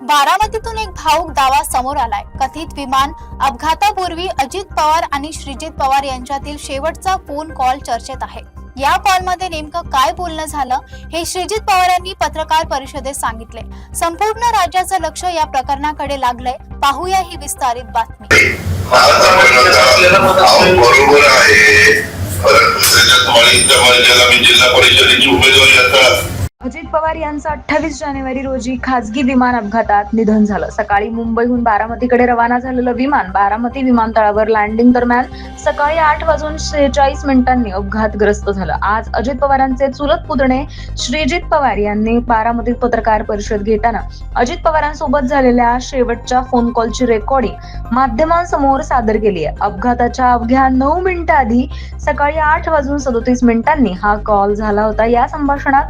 बारामतीतून एक भाऊक दावा समोर आलाय. कथित विमान अपघातापूर्वी अजित पवार आणि श्रीजित पवार यांच्यातील शेवटचा फोन कॉल चर्चेत आहे. या कॉलमध्ये नेमकं काय बोलणं झालं हे श्रीजित पवार यांनी पत्रकार परिषदेत सांगितले. संपूर्ण राज्याचं लक्ष या प्रकरणाकडे लागलंय. पाहूया ही विस्तारित बातमी. बरोबर आहे, परंतु त्याच्यात जिल्हा परिषदेची उमेदवारी आता अजित पवार यांचं 28 जानेवारी रोजी खासगी विमान अपघातात निधन झालं. सकाळी मुंबईहून बारामतीकडे रवाना झालेलं विमान बारामती विमानतळावर लँडिंग दरम्यान सकाळी 8:46 अपघातग्रस्त झालं. आज अजित पवारांचे चुलत पुतणे श्रीजित पवार यांनी बारामतीत पत्रकार परिषद घेताना अजित पवारांसोबत झालेल्या शेवटच्या फोन कॉलची रेकॉर्डिंग माध्यमांसमोर सादर केली आहे. अपघाताच्या अवघ्या 9 मिनिटं आधी सकाळी 8:37 हा कॉल झाला होता. या संभाषणात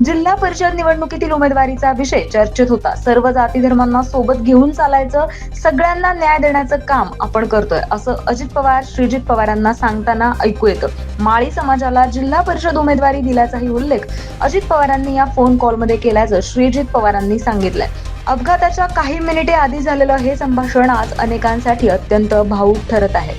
जिल्हा परिषद निवडणुकीतील उमेदवारीचा विषय चर्चेत होता. सर्व जाती धर्मांना सोबत घेऊन चालायचं, सगळ्यांना न्याय देण्याचं काम आपण करतोय असं अजित पवार श्रीजित पवारांना सांगताना ऐकू येतं. माळी समाजाला जिल्हा परिषद उमेदवारी दिल्याचाही उल्लेख अजित पवारांनी या फोन कॉलमध्ये केल्याचं श्रीजित पवारांनी सांगितलंय. अपघाताच्या काही मिनिटे आधी झालेलं हे संभाषण आज अनेकांसाठी अत्यंत भावूक ठरत आहे.